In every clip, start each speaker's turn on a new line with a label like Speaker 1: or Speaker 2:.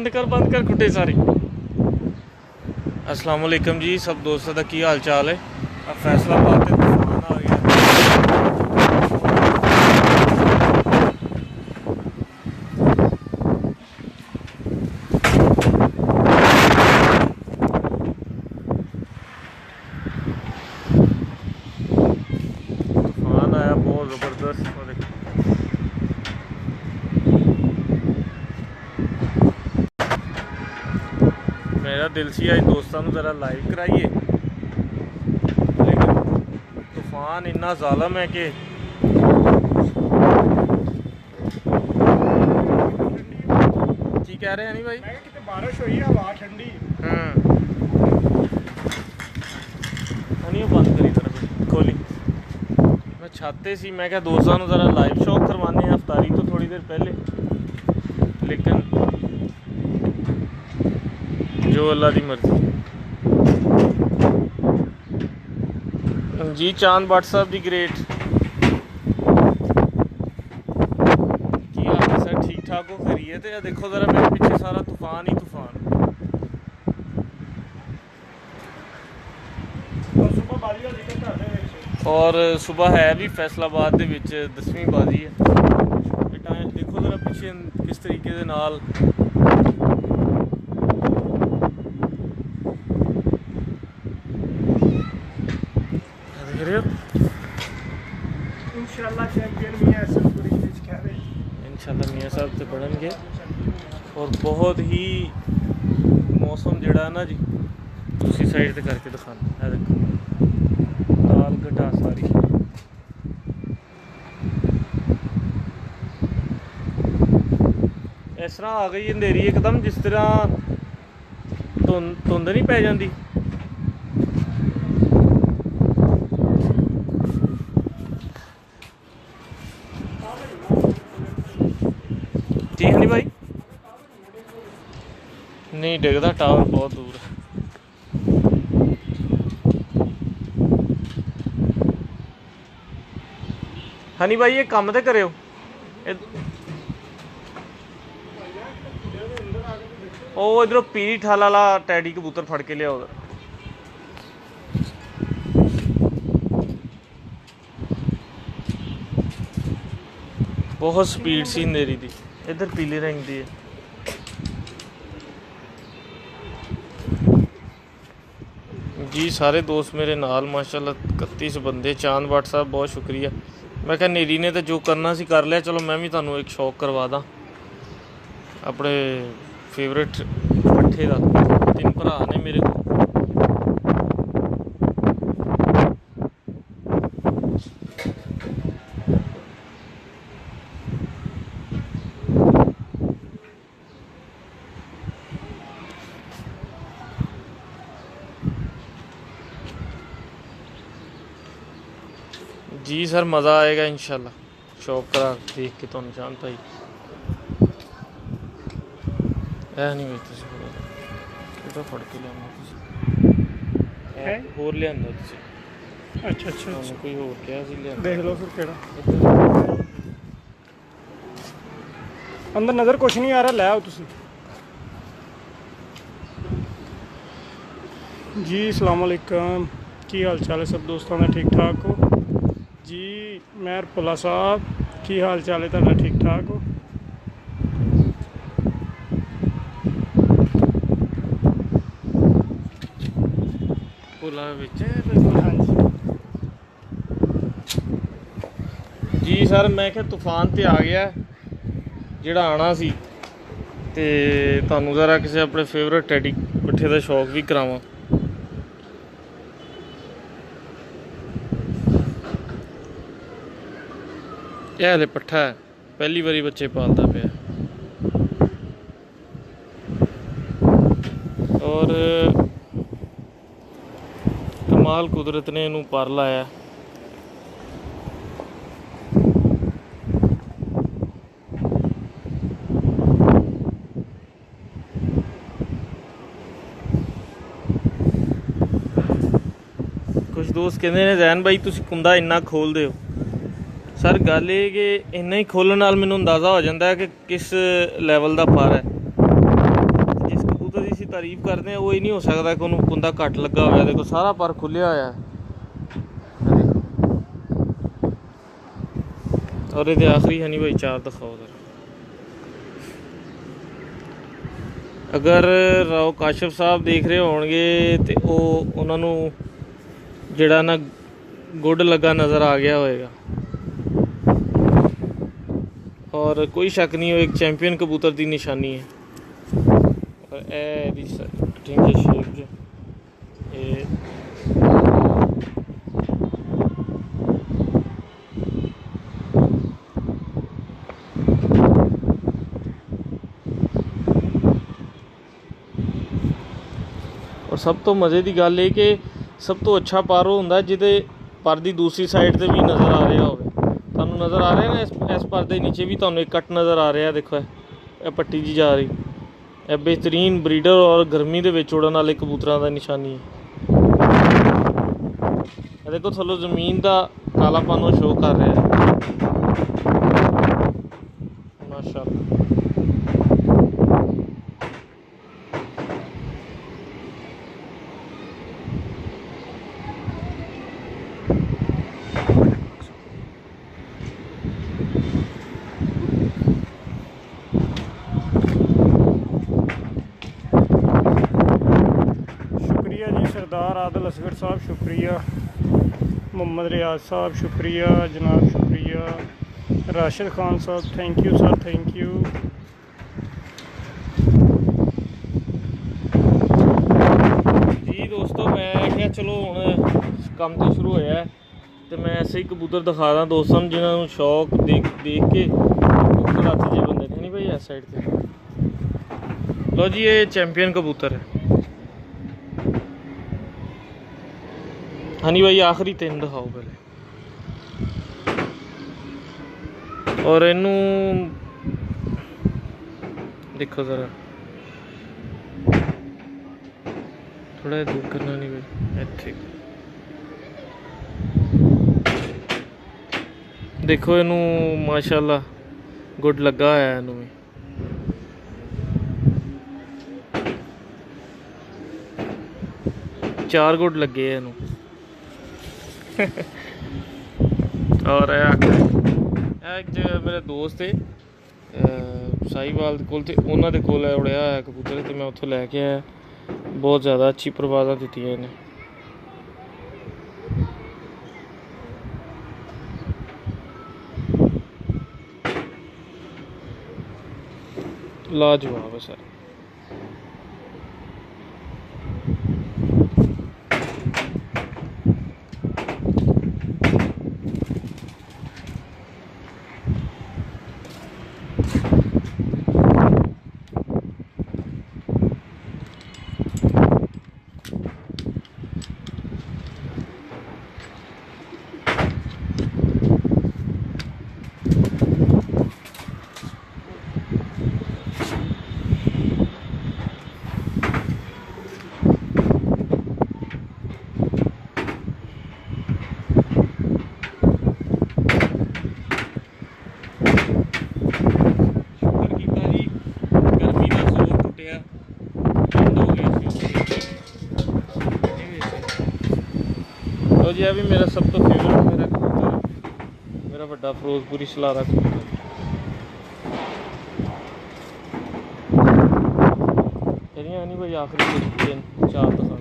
Speaker 1: बंद कर कुटे सारी। अस्सलाम वालेकुम जी सब दोस्तों का की हाल चाल है। अब फैसलाबाद से तूफान आ गया। तूफान आया बहुत ज़बरदस्त। मेरा दिल सी अज दोस्तों ज़रा लाइव कराइए, लेकिन तूफान इन्ना ज़ालम है कि की कह रहे हैं नहीं भाई।
Speaker 2: बारिश हुई है, हवा ठंडी
Speaker 1: नहीं बंद करी तरफ खोली। मैं छाते सी मैं क्या दोस्तों ज़रा लाइव शॉक करवाने हैं अफ्तारी तो थोड़ी देर पहले, लेकिन जो अल्लाह की मर्जी जी। चांद भट्ट साहब दी ग्रेट की हाल है सर, ठीक ठाक हो खैरियत है? देखो ज़रा मेरे पीछे सारा तूफान ही तूफान। और सुबह है भी फैसलाबाद दे विच 10वीं बाजी है। देखो ज़रा पीछे किस तरीके दे नाल इंशाल्लाह मियाँ साहब से पढ़ेंगे। और बहुत ही मौसम जड़ा ना जी दूसरी साइड से करके दिखाना है। देखो लाल घटा सारी इस तरह आ गई अंधेरी एकदम, जिस तरह धुंध नहीं पै जाती। ठीक है नहीं भाई, नहीं डिगदा टावर बहुत दूर है। हाँ नहीं भाई ये काम तो करो। ओ इधरों पीली ठाल वाला टैडी कबूतर फड़ के लिया उधर। बहुत स्पीड सी अंधेरी दी। इधर पीले रंग दी है। जी सारे दोस्त मेरे नाल माशाल्लाह 31 बंदे। चांद भट्ट साहब बहुत शुक्रिया। मैं क्या नेरी ने तो जो करना सी कर लिया, चलो मैं भी तुहानू एक शौक करवा दा अपने फेवरेट पट्ठे का। 3 भरा ने मेरे को। जी सर मज़ा आएगा इंशाल्लाह शौक करा देख के। तो निशान भाई नहीं भाई तुम फड़ के लिया होर लिया।
Speaker 2: अच्छा अच्छा
Speaker 1: कोई होर क्या लिया
Speaker 2: देख लो फिर केड़ा अंदर नज़र कुछ नहीं आ रहा। लै आओ तुसी जी। अस्सलाम वालेकुम, की हाल चाल है सब दोस्तों का? ठीक ठाक हो जी? मेहर भुला साहब की हाल चाल है तुहाडा? ठीक ठाक हो?
Speaker 1: भुला विच
Speaker 2: हाँ
Speaker 1: जी सर। मैं क्या तूफान तो आ गया जिहड़ा आना सी, ते तुहानू ज़रा किसी अपने फेवरेट टैडी पट्ठे का शौक भी करावां। यह हले पट्ठा है, पहली बारी बच्चे पालता पे। और कमाल कुदरत ने इनू पर लाया। कुछ दोस्त कहते हैं जैन भाई तुसी कुंदा इन्ना खोल दे हो। सर गल ये कि इन्ना ही खोलने नाल मैनूं अंदाज़ा हो जाता है कि किस लैवल का पर है। तारीफ करते हैं वो ही नहीं हो सकता कि उन्होंने कुंदा घट लगा हुआ। देखो सारा पर खुलिया होया देखो। और ये आखिरी हनी भाई चार दिखाओ जरा। अगर राव काशफ साहब देख रहे होंगे तो उन्होंने जिहड़ा ना गुड लगा नज़र आ गया होएगा। और कोई शक नहीं हो एक चैंपियन कबूतर की निशानी है। और शेप जो और सब तो मज़े की गल है कि सब तो अच्छा पर वो होंदा जिहदे पर दी दूसरी साइड से भी नज़र आ रहा हो। तुहानूं नज़र आ रहा है ना इस पर दे नीचे भी तुहानूं एक कट नज़र आ रहा है। देखो ये पट्टी जी जा रही है। बेहतरीन ब्रीडर और गर्मी दे विच उड़न वाले कबूतरां दा निशानी है। देखो थल्लों जमीन का कालापन वो शो कर रहा है माशाअल्लाह।
Speaker 2: शुक्रिया जी सरदार आदिल असगर साहब, शुक्रिया मोहम्मद रियाज साहब, शुक्रिया जनाब, शुक्रिया राशिद खान साहब, thank you sir, thank you.
Speaker 1: जी दोस्तों मैं क्या चलो हुण काम तो शुरू होया है तो मैं ऐसे ही कबूतर दिखा दा दोस्तों जिन्होंने शौक देख के कबूतर हत्थ जे बंदे ने। नहीं भाई इस साइड से लो जी ये चैंपियन कबूतर है। हनी भाई आखिरी तीन दिखाओ पहले। और इनू देखो ज़रा थोड़ा दूर करना नहीं भाई इत्थे देखो इनू माशाअल्लाह गुड लगा है। इनू भी चार गुड लगे है इनू। और एक जगह मेरे दोस्त थे साहिवाल दे कोल ते उन्हां दे कोल उड़िया होया कबूतर ते मैं उत्थों लैके आया। बहुत ज़्यादा अच्छी परवाज़ां दित्तियां इन्हें। लाजवाब है सर। तो जी अभी मेरा सब तो फेवरेट मेरा कबूतर मेरा बड़ा फिरोजपुरी सलारा कबूतर। नहीं भाई आखिरी तीन चार दिखा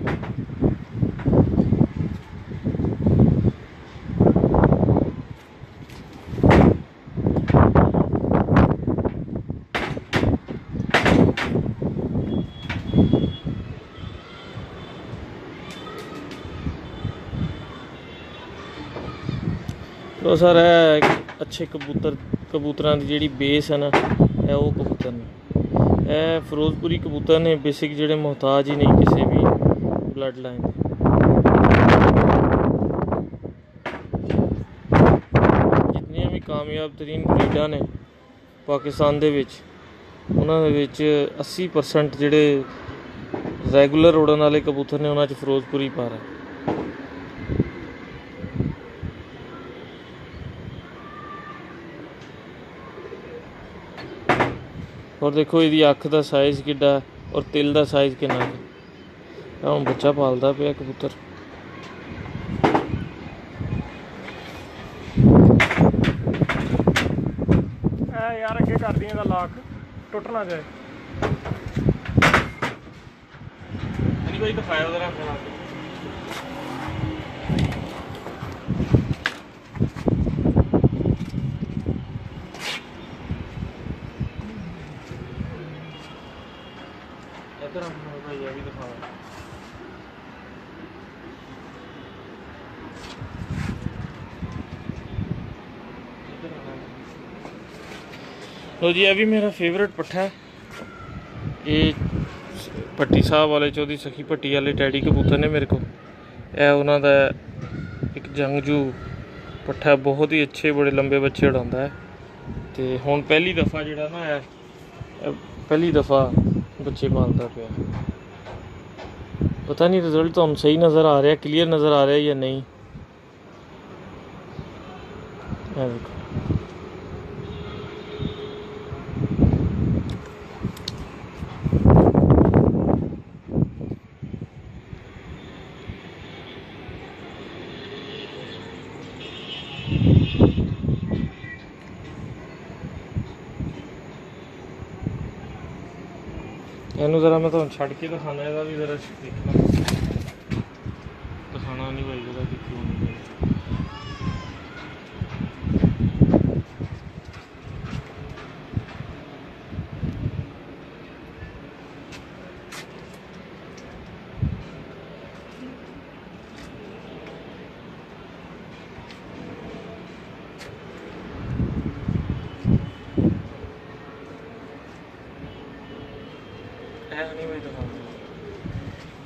Speaker 1: तो सर है अच्छे कबूतरां की जिहड़ी बेस है ना है वो कबूतर ने ਇਹ ਫਿਰੋਜ਼ਪੁਰੀ कबूतर ने बेसिक ਜਿਹੜੇ मोहताज ही नहीं किसी भी ब्लड लाइन जितनी भी कामयाब तरीन ब्रीडां ने पाकिस्तान ਦੇ ਵਿੱਚ ਉਹਨਾਂ ਦੇ ਵਿੱਚ 80% ਜਿਹੜੇ ਰੈਗੂਲਰ ਉਡਣ ਵਾਲੇ ਕਬੂਤਰ ਨੇ ਉਹਨਾਂ 'ਚ ਫਿਰੋਜ਼ਪੁਰੀ ਪਾਰਾ। और देखो ये अख का साइज़ कि ਔਰ ਤਿਲ ਦਾ ਸਾਈਜ਼ ਕਿੰਨਾ ਹੈ। ਹੁਣ ਬੱਚਾ ਪਾਲਦਾ ਪਿਆ ਕਬੂਤਰ।
Speaker 2: ਐ ਯਾਰ ਅੱਗੇ ਕਰਦੀ ਇਹਦਾ ਲਾਕ ਟੁੱਟ ਨਾ ਜਾਏ।
Speaker 1: ਨਹੀਂ ਕੋਈ ਦਿਖਾਇਆ ਉਹਦਾ ਰੰਗ ਲਾ ਕੇ। ਇੱਧਰ ਆਪਣਾ ਭਾਈ ਇਹ ਵੀ ਦਿਖਾ। ਲੋ ਜੀ ਇਹ ਵੀ ਮੇਰਾ ਫੇਵਰੇਟ ਪੱਠਾ ਹੈ। ਇਹ ਪੱਟੀ ਸਾਹਿਬ ਵਾਲੇ ਚੌਧਰੀ ਸਖੀ ਪੱਟੀ ਵਾਲੇ ਡੈਡੀ ਕਬੂਤਰ ਨੇ ਮੇਰੇ ਕੋਲ। ਇਹ ਉਹਨਾਂ ਦਾ ਇੱਕ ਜੰਗਜੂ ਪੱਠਾ, ਬਹੁਤ ਹੀ ਅੱਛੇ ਬੜੇ ਲੰਬੇ ਬੱਚੇ ਉਡਾਉਂਦਾ ਹੈ। ਤੇ ਹੁਣ ਪਹਿਲੀ ਦਫਾ ਜਿਹੜਾ ਨਾ ਹੈ, ਪਹਿਲੀ ਦਫਾ ਬੱਚੇ ਪਾਲਦਾ ਪਿਆ। ਪਤਾ ਨਹੀਂ ਰਿਜ਼ਲਟ ਤੁਹਾਨੂੰ ਸਹੀ ਨਜ਼ਰ ਆ ਰਿਹਾ, ਕਲੀਅਰ ਨਜ਼ਰ ਆ ਰਿਹਾ ਜਾਂ ਨਹੀਂ। ਇਹ ਦੇਖੋ ਇਹਨੂੰ ਜ਼ਰਾ ਮੈਂ ਤੁਹਾਨੂੰ ਛੱਡ ਕੇ ਦਿਖਾਣਾ, ਇਹਦਾ ਵੀ ਜ਼ਰਾ ਦੇਖਣਾ ਦਿਖਾਣਾ ਨਹੀਂ ਭਾਈ ਇਹਦਾ ਕਿ ਕਿਉਂ ਨਹੀਂ ਭਾਈ।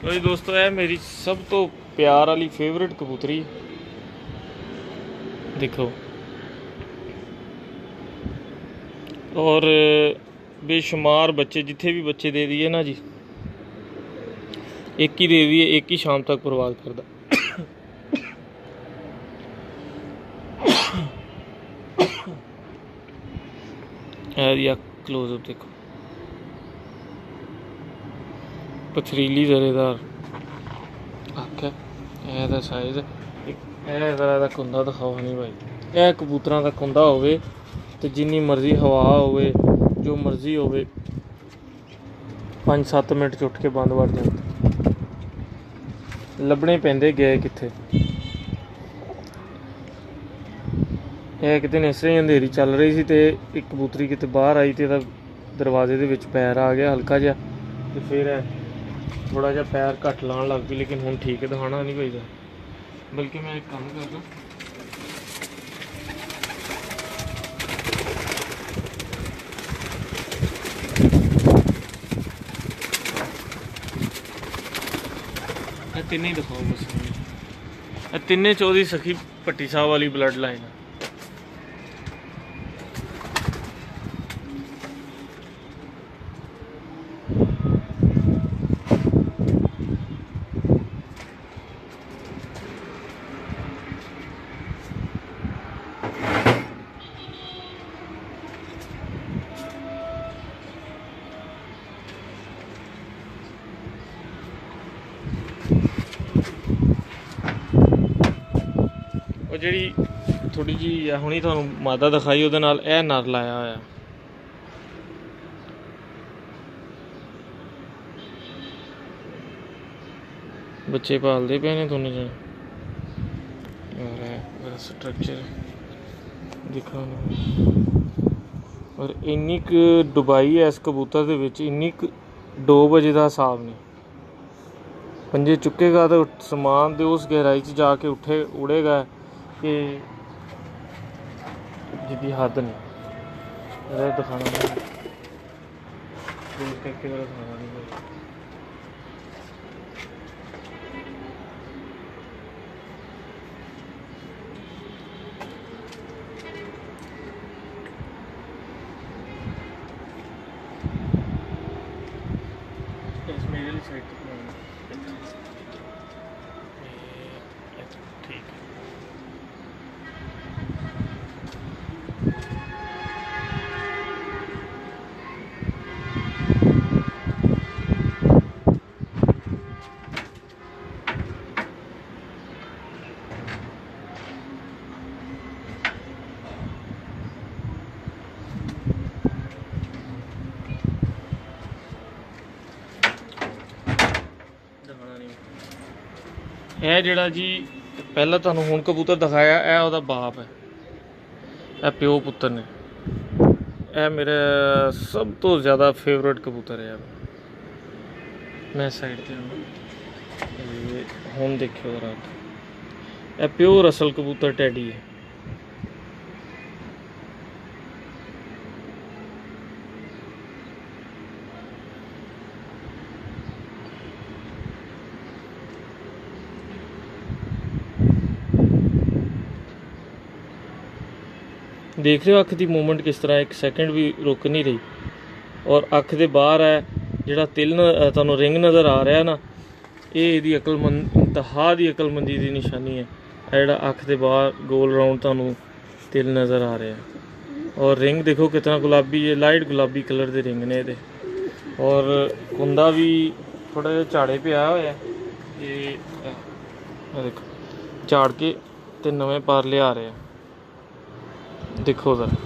Speaker 1: ਲੋ ਜੀ ਦੋਸਤੋ, ਇਹ ਮੇਰੀ ਸਭ ਤੋਂ ਪਿਆਰ ਵਾਲੀ ਫੇਵਰੇਟ ਕਬੂਤਰੀ ਦੇਖੋ। ਔਰ ਬੇਸ਼ੁਮਾਰ ਬੱਚੇ, ਜਿੱਥੇ ਵੀ ਬੱਚੇ ਦੇ ਦਈਏ ਨਾ ਜੀ, ਇੱਕ ਹੀ ਦੇ ਦਈਏ, ਇੱਕ ਹੀ ਸ਼ਾਮ ਤੱਕ ਪ੍ਰਵਾਦ ਕਰਦਾ। ਇਹ ਕਲੋਜ਼ਅਪ ਦੇਖੋ, ਪਥਰੀਲੀ ਜ਼ਰੇਦਾਰ ਅੱਖ ਹੈ। ਇਹਦਾ ਸਾਈਜ਼ ਇਹ ਜ਼ਰਾ ਇਹਦਾ ਕੁੰਦਾ ਦਿਖਾਓ ਨਹੀਂ ਭਾਈ। ਇਹ ਕਬੂਤਰਾਂ ਦਾ ਕੁੰਦਾ ਹੋਵੇ ਤੇ ਜਿੰਨੀ ਮਰਜ਼ੀ ਹਵਾ ਹੋਵੇ, ਜੋ ਮਰਜ਼ੀ ਹੋਵੇ, 5-7 ਮਿੰਟ 'ਚ ਉੱਠ ਕੇ ਬੰਦ ਵੜ ਜਾਂਦਾ। ਲੱਭਣੇ ਪੈਂਦੇ ਗਏ ਕਿੱਥੇ। ਇਹ ਕਿਤੇ ਇਸ ਤਰ੍ਹਾਂ ਹੀ ਅੰਧੇਰੀ ਚੱਲ ਰਹੀ ਸੀ ਤੇ ਇੱਕ ਕਬੂਤਰੀ ਕਿਤੇ ਬਾਹਰ ਆਈ ਤੇ ਇਹਦਾ ਦਰਵਾਜ਼ੇ ਦੇ ਵਿੱਚ ਪੈਰ ਆ ਗਿਆ ਹਲਕਾ ਜਿਹਾ, ਤੇ ਫਿਰ ਥੋੜਾ ਜਿਹਾ ਪੈਰ ਘੱਟ ਲਾਉਣ ਲੱਗ ਪਈ। ਲੇਕਿਨ ਹੁਣ ਠੀਕ ਹੈ, ਦਿਖਾਉਣਾ ਨਹੀਂ ਪਈਦਾ। ਬਲਕਿ ਮੈਂ ਇੱਕ ਕੰਮ ਕਰਦਾ, ਇਹ ਤਿੰਨੇ ਹੀ ਦਿਖਾਓ ਬਸ। ਇਹ ਤਿੰਨੇ ਚੌਧਰੀ ਸਖੀ ਪੱਟੀ ਸਾਹਿਬ ਵਾਲੀ ਬਲੱਡ ਲਾਈਨ ਹੈ। ਉਹ ਜਿਹੜੀ ਥੋੜੀ ਜਿਹੀ ਹੁਣੀ ਤੁਹਾਨੂੰ ਮਾਦਾ ਦਿਖਾਈ, ਉਹਦੇ ਨਾਲ ਇਹ ਨਰ ਲਾਇਆ ਹੋਇਆ। ਬੱਚੇ ਪਾਲਦੇ ਪਏ ਨੇ ਦੋਨੇ ਜਣੇ। ਔਰ ਸਟਰਕਚਰ ਦਿਖਾ, ਔਰ ਇੰਨੀ ਕੁ ਡੁਬਾਈ ਹੈ ਇਸ ਕਬੂਤਰ ਦੇ ਵਿੱਚ, ਇੰਨੀ ਕੁ ਡੋਬ ਅਜੇ ਦਾ ਹਿਸਾਬ ਨਹੀਂ। ਪੰਜੇ ਚੁੱਕੇਗਾ ਤਾਂ ਸਮਾਨ ਦੇ ਉਸ ਗਹਿਰਾਈ 'ਚ ਜਾ ਕੇ ਉੜੇਗਾ ਕਿ ਜਿੱਦੀ ਹੱਦ ਨਹੀਂ। ਇਹਦਾ ਦਿਖਾਣਾ ਨਹੀਂ, ਕਰਕੇ ਦਿਖਾਣਾ ਨਹੀਂ। ਇਸ ਮੇਰੇ ਲਈ ਸਾਈਡ ਤੇ ਠੀਕ ਹੈ। नहीं। ਇਹ ਜਿਹੜਾ ਜੀ ਪਹਿਲਾਂ ਤੁਹਾਨੂੰ ਹੁਣ ਕਬੂਤਰ ਦਿਖਾਇਆ, ਇਹ ਉਹਦਾ ਬਾਪ ਹੈ, ਇਹ ਪਿਓ ਪੁੱਤਰ ਨੇ। ਇਹ ਮੇਰਾ ਸਭ ਤੋਂ ਜ਼ਿਆਦਾ ਫੇਵਰਟ ਕਬੂਤਰ ਹੈ। ਮੈਂ ਸਾਈਡ ਤੇ ਹੁਣ ਦੇਖਿਓ ਜਰਾ, ਇਹ ਪਿਓਰ ਅਸਲ ਕਬੂਤਰ ਟੈਡੀ ਹੈ। देख रहे हो अख की मूवमेंट किस तरह, एक सेकंड भी रुक नहीं रही। और अख के बाहर है जिहड़ा तिल तुहानूं रिंग नज़र आ रहा ना, ये इहदी अकलमंद इंतहा दी अकलमंदी की निशानी है। जिहड़ा अख के बाहर गोल राउंड तुहानूं तिल नज़र आ रहा है। और रिंग देखो कितना गुलाबी है, लाइट गुलाबी कलर के रिंग ने इहदे। और कुंदा भी थोड़ा जिहा झाड़े पे आया होया है, ये देखो झाड़ के ते नवें पार लिया रहे हैं। देखो ज़रा,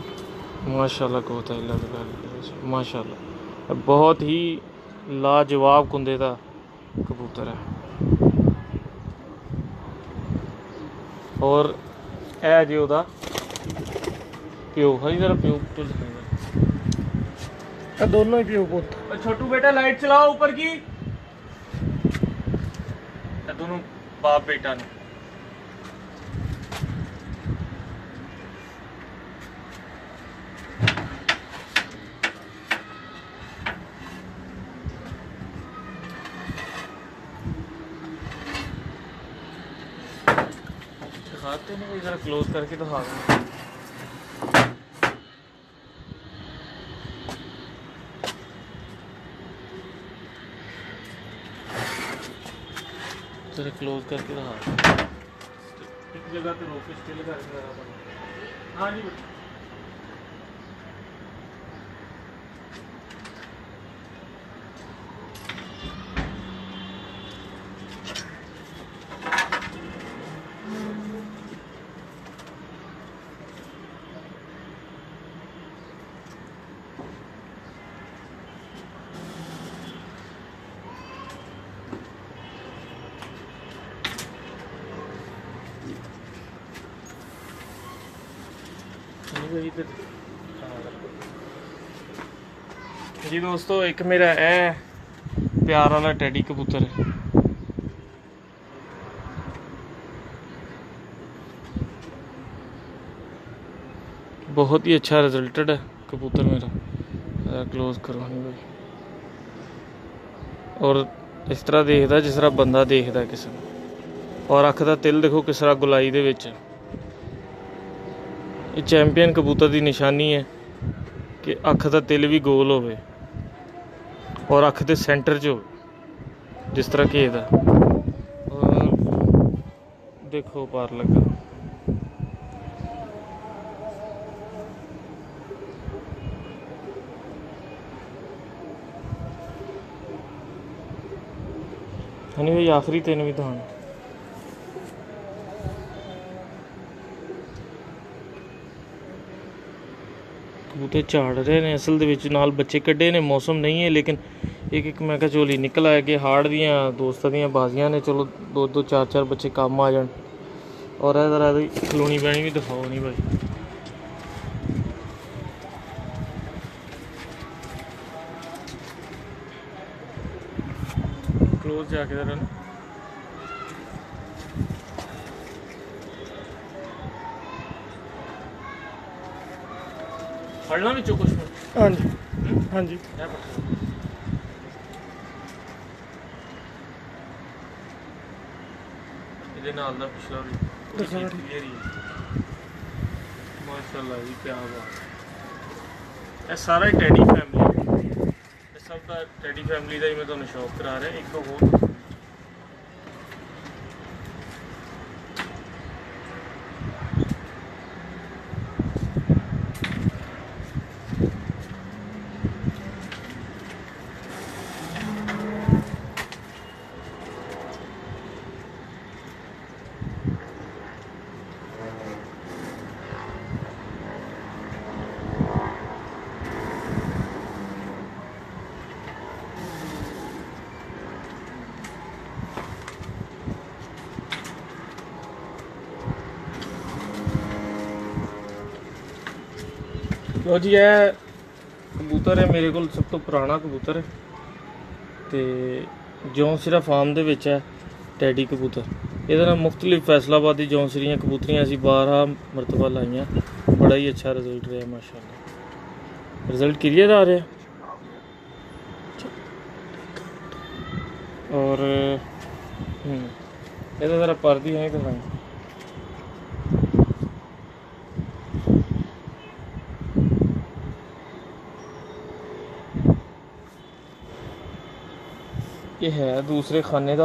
Speaker 1: माशाल्लाह कोता माशाल्लाह, बहुत ही लाजवाब कुंदे का कबूतर है। और ए जो ओदा प्यो है, जरा प्यो तो दिखाएगा,
Speaker 2: दोनों ही प्यो पुत।
Speaker 1: छोटू बेटा लाइट चलाओ ऊपर की। दोनों बाप बेटा ने। दिखाते नहीं, जरा क्लोज करके दिखा दो। जरा क्लोज करके दिखा दो। एक जगह पे रोक स्टिल करके जरा। हाँ जी बेटा, जी दोस्तों, एक मेरा है प्यार वाला टैडी कबूतर है। बहुत ही अच्छा रिजल्टेड है कबूतर मेरा। क्लोज करो नहीं भाई। और इस तरह देखता जिस तरह बंदा देखता किसी को। और अख का तिल देखो किस तरह गुलाई दे विच। ये चैंपियन कबूतर की निशानी है कि अख का तिल भी गोल होवे और अख के सेंटर च हो, जिस तरह कि दा। और देखो पार लगा। हनी भाई आखिरी तीन भी धान कबूतर झाड़ रहे ने। असल दे विच नाल बच्चे कड्ढे ने, मौसम नहीं है लेकिन एक एक मैं कहा झोली निकल आए कि हाड़ दियाँ दोस्तों दियाँ बाजियाँ ने। चलो दो दो चार चार बच्चे काम आ जान। और जरा खलोनी बैनी भी दिखाओ नहीं भाई। क्लोज जाके जरा ना। फड़ना भी कुछ।
Speaker 2: हाँ जी, हाँ जी।
Speaker 1: ਇਹਦੇ ਨਾਲ ਦਾ ਪਿਛਲਾ ਵੀ ਕਲੀਅਰ ਹੀ ਮਾਸ਼ਾਅੱਲਾ ਜੀ, ਕੀ ਬਾਤ। ਇਹ ਸਾਰਾ ਹੀ ਟੈਡੀ ਫੈਮਿਲੀ, ਇਹ ਸਭ ਦਾ ਟੈਡੀ ਫੈਮਿਲੀ ਦਾ ਹੀ ਮੈਂ ਤੁਹਾਨੂੰ ਸ਼ੌਕ ਕਰਾ ਰਿਹਾ। ਇੱਕ ਹੋਰ लो जी ਇਹ ਕਬੂਤਰ ਹੈ ਮੇਰੇ ਕੋਲ ਸਭ ਤੋਂ ਪੁਰਾਣਾ ਕਬੂਤਰ ਹੈ ਤੇ ਜੌਂਸਰਾ ਫਾਰਮ ਦੇ ਵਿੱਚ ਹੈ ਟੈਡੀ ਕਬੂਤਰ। ਇਹਦੇ ਨਾਲ ਮੁxtਲਿਫ ਫੈਸਲਾਬਾਦੀ ਜੌਂਸਰੀਆਂ ਕਬੂਤਰੀਆਂ ਅਸੀਂ 12 ਮਰਤਬਾ ਲਾਈਆਂ, ਬੜਾ ਹੀ ਅੱਛਾ ਰਿਜ਼ਲਟ ਰਿਹਾ ਮਾਸ਼ਾਅੱਲਾ। ਰਿਜ਼ਲਟ क्लियर आ रहा है और ਇਹਦਾ ਜ਼ਰਾ ਪਰਦੀ ਹੈ ਦਿਖਾਈ। ये है दूसरे खाने का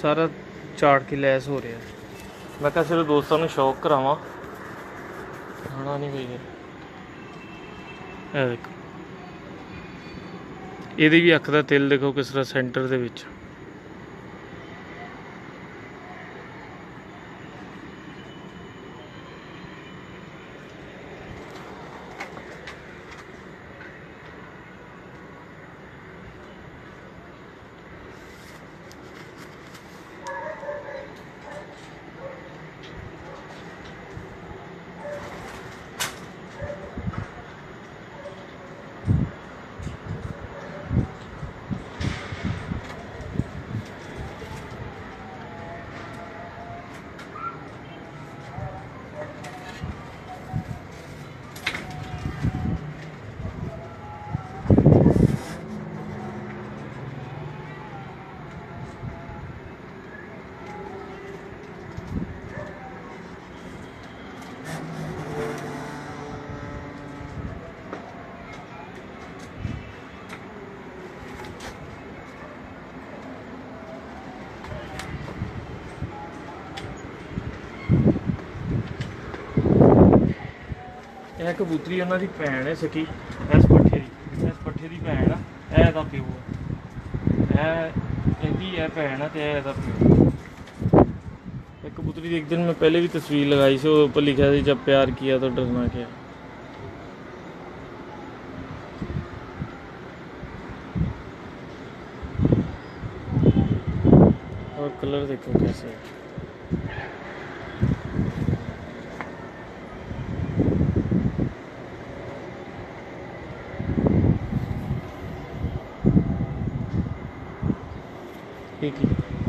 Speaker 1: सारा चाट के लैस हो रहा है। मैं क्या सिर्फ दोस्तों ने शौक करावा, खाना नहीं कोई देखो ये भी अख का तिल देखो किस तरह सेंटर दे विच। ਇਹ ਕਬੂਤਰੀ ਉਹਨਾਂ ਦੀ ਭੈਣ ਹੈ ਸਕੀ, ਇਸ ਪੱਠੇ ਦੀ ਭੈਣ ਆ, ਇਹ ਇਹਦਾ ਪਿਓ ਆ, ਇਹਦੀ ਇਹ ਭੈਣ ਆ ਤੇ ਇਹ ਇਹਦਾ ਪਿਓ। ਇਹ कबूतरी की एक दिन मैं पहले भी तस्वीर लगाई थी, वो ऊपर लिखा था जब प्यार किया तो डरना क्या। और कलर देखो कैसे है। ठीक है।